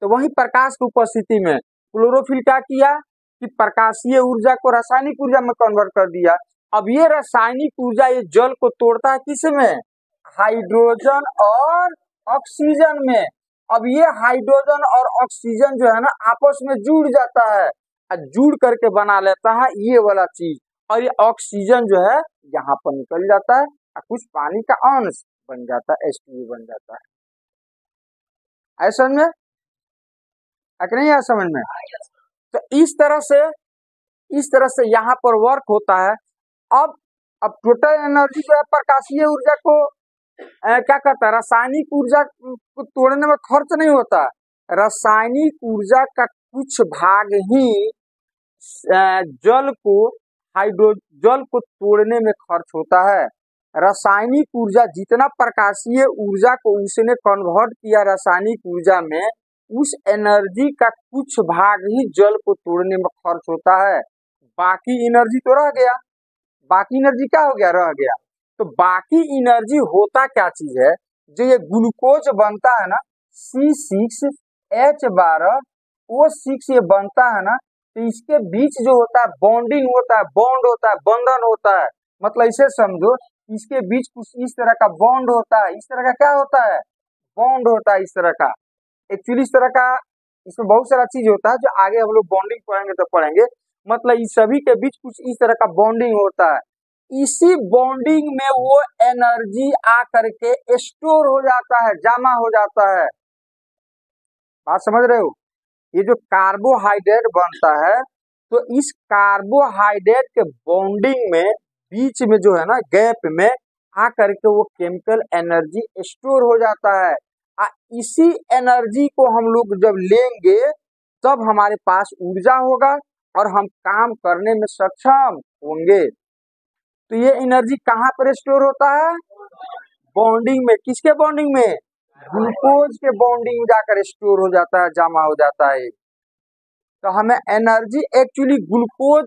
तो वही प्रकाश की उपस्थिति में क्लोरोफिल क्या किया कि प्रकाशीय ऊर्जा को रासायनिक ऊर्जा में कन्वर्ट कर दिया। अब ये रासायनिक ऊर्जा ये जल को तोड़ता है किसमें, हाइड्रोजन और ऑक्सीजन में। अब ये हाइड्रोजन और ऑक्सीजन जो है ना आपस में जुड़ जाता है और जुड़ करके बना लेता है ये वाला चीज, और ये ऑक्सीजन जो है यहाँ पर निकल जाता है और कुछ पानी का अंश बन जाता है, H2O बन जाता है। ऐसा में नहीं है समझ में। तो इस तरह से यहाँ पर वर्क होता है। अब टोटल एनर्जी जो है प्रकाशीय ऊर्जा को क्या करता है, रासायनिक ऊर्जा को तोड़ने में खर्च नहीं होता, रासायनिक ऊर्जा का कुछ भाग ही जल को तोड़ने में खर्च होता है। रासायनिक ऊर्जा जितना प्रकाशीय ऊर्जा को उसने कन्वर्ट किया रासायनिक ऊर्जा में, उस एनर्जी का कुछ भाग ही जल को तोड़ने में खर्च होता है। बाकी एनर्जी तो रह गया, बाकी एनर्जी क्या हो गया, रह गया। तो बाकी एनर्जी होता क्या चीज है, जो ये ग्लूकोज बनता है ना C6H12O6 ये बनता है ना, तो इसके बीच जो होता है बॉन्डिंग होता है, बॉन्ड होता है, बंधन होता है। मतलब इसे समझो, इसके बीच कुछ इस तरह का बॉन्ड होता है, इस तरह का क्या होता है, बॉन्ड होता है इस तरह का। एक्चुअली इस तरह का इसमें बहुत सारा चीज होता है जो आगे हम लोग बॉन्डिंग पढ़ेंगे तो पढ़ेंगे। मतलब इस सभी के बीच कुछ इस तरह का बॉन्डिंग होता है। इसी बॉन्डिंग में वो एनर्जी आ करके स्टोर हो जाता है, जमा हो जाता है। बात समझ रहे हो। ये जो कार्बोहाइड्रेट बनता है, तो इस कार्बोहाइड्रेट के बॉन्डिंग में बीच में जो है ना गैप में आ करके वो केमिकल एनर्जी स्टोर हो जाता है। इसी एनर्जी को हम लोग जब लेंगे तब हमारे पास ऊर्जा होगा और हम काम करने में सक्षम होंगे। तो ये एनर्जी कहाँ पर स्टोर होता है, बॉन्डिंग में। किसके बॉन्डिंग में, ग्लूकोज के बॉन्डिंग में जाकर स्टोर हो जाता है, जमा हो जाता है। तो हमें एनर्जी एक्चुअली ग्लूकोज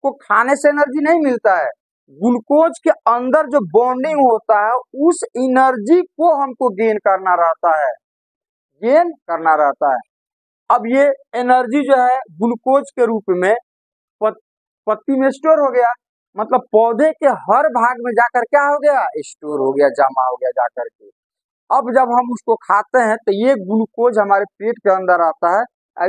को खाने से एनर्जी नहीं मिलता है, ग्लूकोज के अंदर जो बॉन्डिंग होता है उस एनर्जी को हमको गेन करना रहता है, गेन करना रहता है। अब ये एनर्जी जो है ग्लूकोज के रूप में पत्ती में स्टोर हो गया, मतलब पौधे के हर भाग में जाकर क्या हो गया, स्टोर हो गया, जमा हो गया जाकर के। अब जब हम उसको खाते हैं तो ये ग्लूकोज हमारे पेट के अंदर आता है।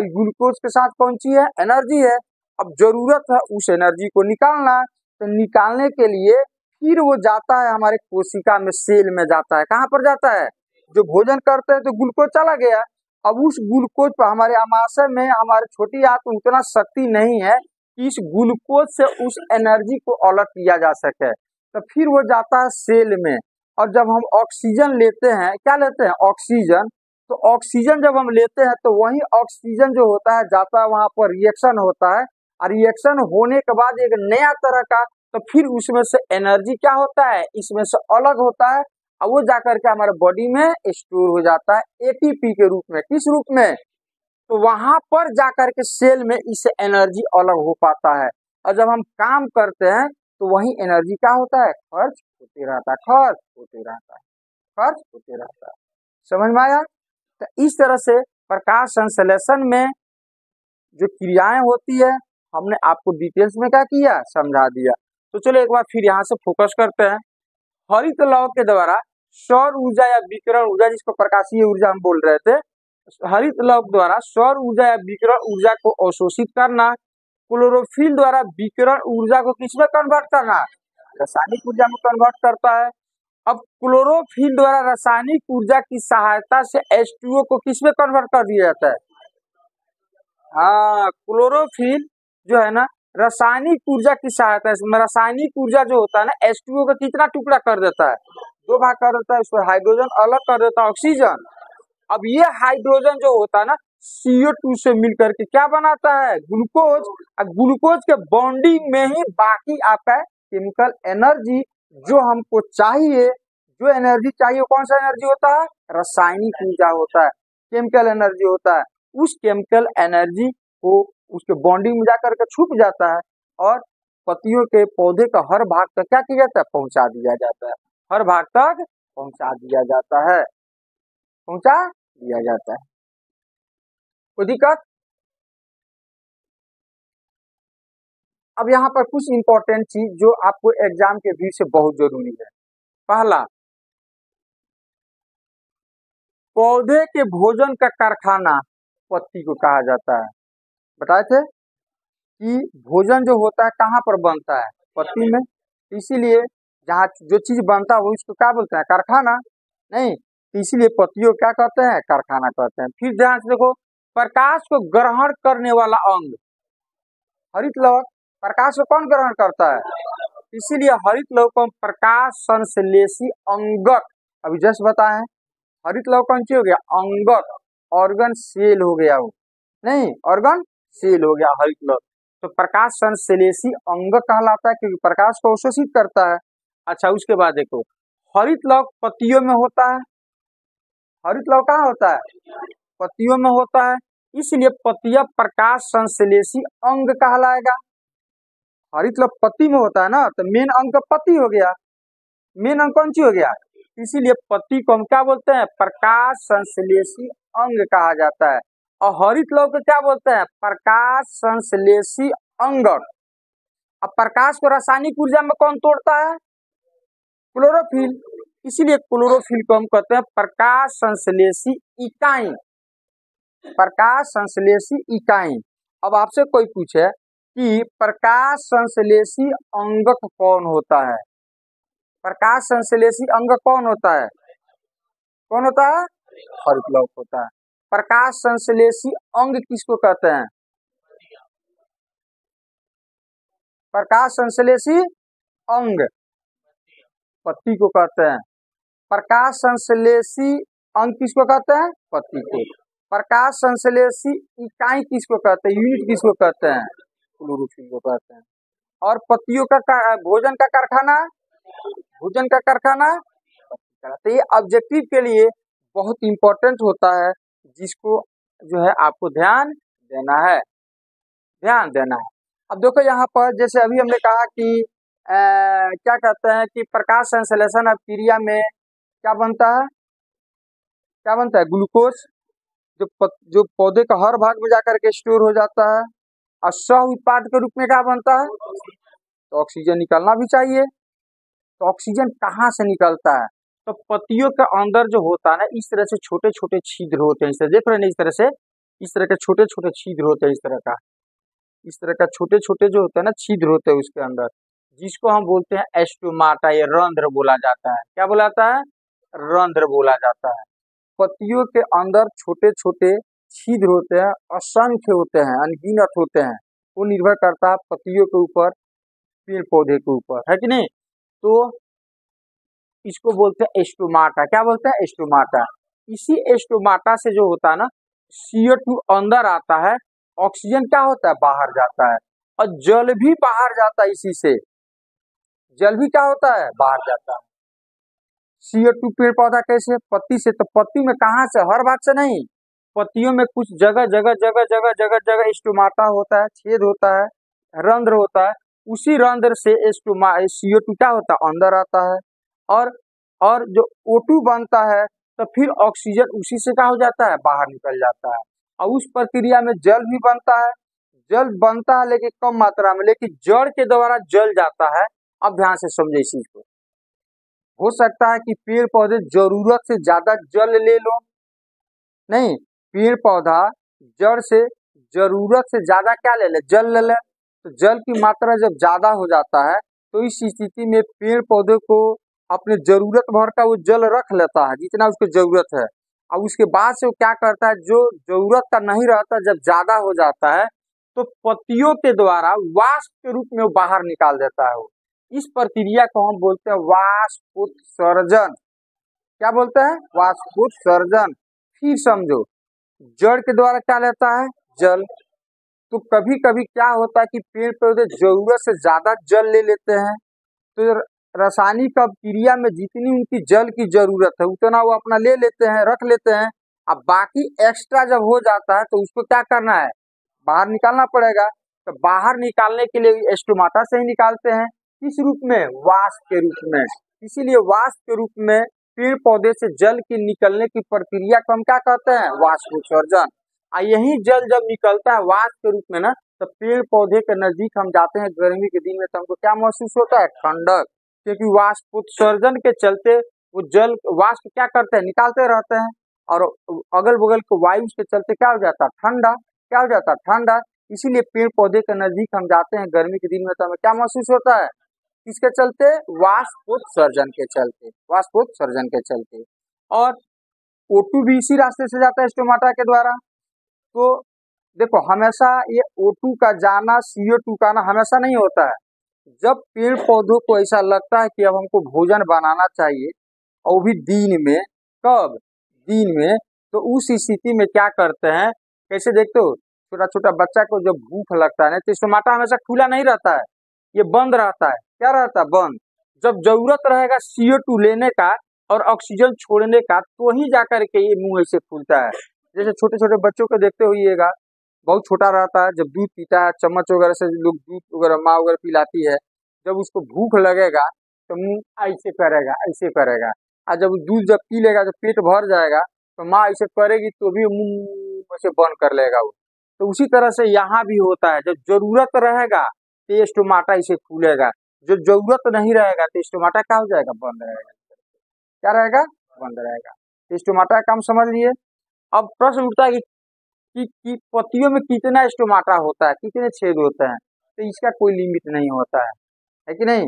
ग्लूकोज के साथ कौन सी है, एनर्जी है। अब जरूरत है उस एनर्जी को निकालना, तो निकालने के लिए फिर वो जाता है हमारे कोशिका में, सेल में जाता है। कहाँ पर जाता है, जो भोजन करते हैं तो ग्लूकोज चला गया। अब उस ग्लूकोज पर हमारे आमाशय में हमारे छोटी आंत उतना शक्ति नहीं है कि इस ग्लूकोज से उस एनर्जी को अलग किया जा सके, तो फिर वो जाता है सेल में। और जब हम ऑक्सीजन लेते हैं, क्या लेते हैं, ऑक्सीजन, तो ऑक्सीजन जब हम लेते हैं तो वही ऑक्सीजन जो होता है जाता है वहां पर, रिएक्शन होता है, और रिएक्शन होने के बाद एक नया तरह का, तो फिर उसमें से एनर्जी क्या होता है, इसमें से अलग होता है, और वो जाकर के हमारे बॉडी में स्टोर हो जाता है एटीपी के रूप में। किस रूप में, तो वहां पर जाकर के सेल में इससे एनर्जी अलग हो पाता है। और जब हम काम करते हैं तो वही एनर्जी क्या होता है, खर्च होते रहता है, खर्च होते रहता है, खर्च होते रहता है। समझ में आया। तो इस तरह से प्रकाश संश्लेषण में जो क्रियाएं होती है हमने आपको डिटेल्स में क्या किया, समझा दिया। तो चलो एक बार फिर यहाँ से फोकस करते हैं। हरित लौ के द्वारा सौर ऊर्जा या विकिरण ऊर्जा, जिसको प्रकाशीय ऊर्जा हम बोल रहे थे, हरित लौ द्वारा सौर ऊर्जा या विकिरण ऊर्जा को अवशोषित करना, क्लोरोफिल द्वारा विकिरण ऊर्जा को किसमें कन्वर्ट करना, रासायनिक ऊर्जा में कन्वर्ट करता है। अब क्लोरोफिल द्वारा रासायनिक ऊर्जा की सहायता से H2O को किस में कन्वर्ट कर दिया जाता है? हाँ, क्लोरोफिल जो है ना रासायनिक ऊर्जा की सहायता से, रासायनिक ऊर्जा जो होता है ना H2O का कितना टुकड़ा कर देता है? 2 भाग कर देता है। उसमें हाइड्रोजन अलग कर देता है, ऑक्सीजन। अब ये हाइड्रोजन जो होता है ना CO2 से मिलकर के क्या बनाता है? ग्लूकोज। और ग्लूकोज के बॉन्डिंग में ही बाकी आपका केमिकल एनर्जी जो हमको चाहिए, जो एनर्जी चाहिए कौन सा एनर्जी होता है? रासायनिक ऊर्जा होता है, केमिकल एनर्जी होता है। उस केमिकल एनर्जी को उसके बॉन्डिंग में जाकर के छुप जाता है और पत्तियों के पौधे का हर भाग तक क्या किया जाता है? पहुंचा दिया जाता है। हर भाग तक पहुंचा दिया जाता है, पहुंचा दिया जाता है। कोई दिक्कत? अब यहाँ पर कुछ इंपॉर्टेंट चीज जो आपको एग्जाम के व्यू से बहुत जरूरी है। पहला, पौधे के भोजन का कारखाना पत्ती को कहा जाता है। बताए थे कि भोजन जो होता है कहाँ पर बनता है? पत्ती में। इसीलिए जहाँ जो चीज बनता है वो इसको क्या बोलते हैं? कारखाना। नहीं, इसीलिए पत्तियों क्या कहते हैं? कारखाना कहते हैं। फिर ध्यान से देखो, प्रकाश को ग्रहण करने वाला अंग हरित लवक। प्रकाश को कौन ग्रहण करता है? इसीलिए हरित लवक को प्रकाश संश्लेषी अंगक, अभी जस्ट बताएं, हरित लवक कौन सी हो गया? अंगक, ऑर्गन सेल हो गया वो, नहीं ऑर्गन सेल हो गया हरित लवक। तो प्रकाश संश्लेषी अंगक कहलाता है क्योंकि प्रकाश को अवशोषित करता है। अच्छा, उसके बाद देखो, हरित लवक पत्तियों में होता है। हरित लवक कहाँ होता है? पत्तियों में होता है। इसलिए पत्तियां प्रकाश संश्लेषी अंग कहलाएगा। हरित लवक पत्ती में होता है ना, तो मेन अंग का पत्ती हो गया। मेन अंग कौन सी हो गया? इसीलिए पत्ती को हम क्या बोलते हैं? प्रकाश संश्लेषी अंग कहा जाता है। और हरित लवक को क्या बोलते हैं? प्रकाश संश्लेषी अंगक। अब प्रकाश को रासायनिक ऊर्जा में कौन तोड़ता है? क्लोरोफिल। इसीलिए क्लोरोफिल को हम कहते हैं प्रकाश संश्लेषी इकाई। प्रकाश संश्लेषी इकाई। अब आपसे कोई पूछे कि प्रकाश संश्लेषी अंगक कौन होता है? प्रकाश संश्लेषी अंग कौन होता है? कौन होता है? हरित लवक होता है। प्रकाश संश्लेषी अंग किसको कहते हैं? प्रकाश संश्लेषी अंग पत्ती को कहते हैं। प्रकाश संश्लेषी अंग किसको कहते हैं? पत्ती को। प्रकाश संश्लेषी इकाई किसको कहते हैं? यूनिट किसको कहते हैं? क्लोरोफिल को कहते हैं। और पत्तियों का भोजन का कारखाना, भोजन का कारखाना। तो ये ऑब्जेक्टिव के लिए बहुत इंपॉर्टेंट होता है, जिसको जो है आपको ध्यान देना है, ध्यान देना है। अब देखो यहाँ पर जैसे अभी हमने कहा कि क्या कहते हैं कि प्रकाश संश्लेषण क्रिया में क्या बनता है? क्या बनता है? ग्लूकोज, जो पौधे का हर भाग में जाकर के स्टोर हो जाता है। और सह उत्पाद के रूप में क्या बनता है? तो ऑक्सीजन निकलना भी चाहिए। तो ऑक्सीजन कहाँ से निकलता है? तो पत्तियों के अंदर जो होता है ना, इस तरह से छोटे छोटे छिद्र होते हैं। इस तरह देख रहे हैं, इस तरह से, इस तरह के छोटे छोटे छिद्र होते हैं। इस तरह का छोटे छोटे जो होते हैं ना छिद्र होते हैं उसके अंदर, जिसको हम बोलते हैं एस्टोमाटा, या रंध्र बोला जाता है। क्या बोला जाता है? रंध्र बोला जाता है। पत्तियों के अंदर छोटे छोटे छिद्र होते हैं, असंख्य होते हैं, अनगिनत होते हैं। वो निर्भर करता है पत्तियों के ऊपर, पेड़ पौधे के ऊपर, है कि नहीं? तो इसको बोलते हैं एस्टोमाटा। क्या बोलते हैं? एस्टोमाटा। इसी एस्टोमाटा से जो होता है ना, CO2 अंदर आता है, ऑक्सीजन क्या होता है? बाहर जाता है। और जल भी बाहर जाता है। इसी से जल भी क्या होता है? बाहर जाता है। CO2 पेड़ पौधा कैसे? पत्ती से। तो पत्ती में कहाँ से? हर बात से नहीं, पत्तियों में कुछ जगह जगह जगह जगह जगह जगह स्टोमाटा होता है, छेद होता है, रंध्र होता है। उसी रंध्र से CO2 क्या होता है? अंदर आता है। और जो O2 बनता है, तो फिर ऑक्सीजन उसी से क्या हो जाता है? बाहर निकल जाता है। और उस प्रक्रिया में जल भी बनता है। जल बनता है लेकिन कम मात्रा में, लेकिन जड़ के द्वारा जल जाता है। अब ध्यान से समझे इस चीज को। हो सकता है कि पेड़ पौधे जरूरत से ज्यादा जल ले लो, नहीं, पेड़ पौधा जड़ से जरूरत से ज्यादा क्या ले ले? जल ले ले। तो जल की मात्रा जब ज्यादा हो जाता है तो इस स्थिति में पेड़ पौधे को अपने जरूरत भर का वो जल रख लेता है जितना उसको जरूरत है, और उसके बाद से वो क्या करता है, जो जरूरत का नहीं रहता जब ज्यादा हो जाता है तो पत्तियों के द्वारा वाष्प के रूप में वो बाहर निकाल देता है। वो इस प्रक्रिया को हम बोलते हैं वाष्पोत्सर्जन। क्या बोलते हैं? वाष्पोत्सर्जन। फिर समझो, जड़ के द्वारा क्या लेता है? जल। तो कभी कभी क्या होता है कि पेड़ पौधे जरूरत से ज्यादा जल ले लेते हैं, तो रासायनिक अभिक्रिया में जितनी उनकी जल की जरूरत है उतना वो अपना ले लेते हैं, रख लेते हैं। अब बाकी एक्स्ट्रा जब हो जाता है तो उसको क्या करना है? बाहर निकालना पड़ेगा। तो बाहर निकालने के लिए स्टोमाटा से ही निकालते हैं। किस रूप में? वाष्प के रूप में। इसीलिए वाष्प के रूप में पेड़ पौधे से जल की निकलने की प्रक्रिया को हम क्या कहते हैं? वाष्पोत्सर्जन। यही जल जब निकलता है वाष्प के रूप में ना, तो पेड़ पौधे के नजदीक हम जाते हैं गर्मी के दिन में, तो हमको क्या महसूस होता है? ठंडक। क्योंकि वाष्पोत्सर्जन के चलते वो जल वाष्प क्या करते हैं? निकालते रहते हैं, और अगल बगल के वायु के चलते क्या हो जाता है? ठंडा। क्या हो जाता है? ठंडा। इसीलिए पेड़ पौधे के नजदीक हम जाते हैं गर्मी के दिन में, तो हमें क्या महसूस होता है? किसके चलते? वाष्पोत्सर्जन के चलते। वाष्पोत्सर्जन के चलते। और O2 भी इसी रास्ते से जाता है स्टोमाटा के द्वारा। तो देखो, हमेशा ये O2 का जाना CO2 का आना हमेशा नहीं होता है। जब पेड़ पौधों को ऐसा लगता है कि अब हमको भोजन बनाना चाहिए, और वो भी दिन में, कब? दिन में। तो उस स्थिति में क्या करते हैं? कैसे देखते हो, छोटा छोटा बच्चा को जब भूख लगता है ना, तो स्टोमाटा हमेशा खुला नहीं रहता है, ये बंद रहता है। क्या रहता है? बंद। जब जरूरत रहेगा CO2 लेने का और ऑक्सीजन छोड़ने का, तो ही जाकर के ये मुंह ऐसे खुलता है। जैसे छोटे छोटे बच्चों को देखते होइएगा, बहुत छोटा रहता है, जब दूध पीता है चम्मच वगैरह से, लोग दूध वगैरह माँ वगैरह पिलाती है, जब उसको भूख लगेगा तो मुंह ऐसे करेगा, ऐसे करेगा। और जब दूध जब पी लेगा, जब पेट भर जाएगा, तो माँ ऐसे करेगी तो भी मुंह ऐसे बंद कर लेगा वो। तो उसी तरह से यहाँ भी होता है, जब जरूरत रहेगा तो स्टोमाटा इसे खुलेगा, जो जरूरत नहीं रहेगा तो स्टोमाटा क्या हो जाएगा? बंद रहेगा। क्या रहेगा? बंद रहेगा। स्टोमाटा का काम समझ लिए। अब प्रश्न उठता है कि पत्तियों में कितना स्टोमाटा होता है, कितने छेद होते हैं? तो इसका कोई लिमिट नहीं होता है कि नहीं?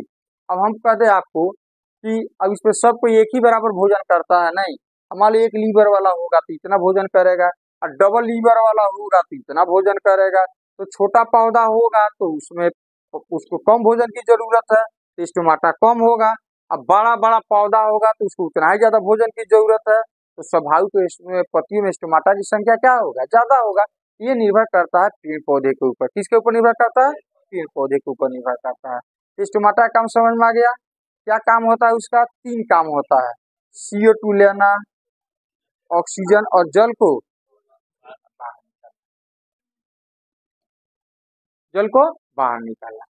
अब हम कहते हैं आपको कि अब इस पे सब कोई एक ही बराबर भोजन करता है? नहीं। मान लो एक लीवर वाला होगा तो इतना भोजन करेगा, और डबल लीवर वाला होगा तो इतना भोजन करेगा। तो छोटा पौधा होगा तो उसमें उसको कम भोजन की जरूरत है, तो स्टोमाटा कम होगा। अब बड़ा बड़ा पौधा होगा तो उसको उतना ही ज्यादा भोजन की जरूरत है, तो स्वाभाविक तो इसमें पत्तियों में स्टोमाटा की संख्या क्या होगा? ज्यादा होगा। ये निर्भर करता है पेड़ पौधे के ऊपर। किसके ऊपर निर्भर करता है? पेड़ पौधे के ऊपर निर्भर करता है। स्टोमाटा का काम समझ में आ गया। क्या काम होता है उसका? 3 काम होता है। CO2 लेना, ऑक्सीजन और जल को बाहर निकालना।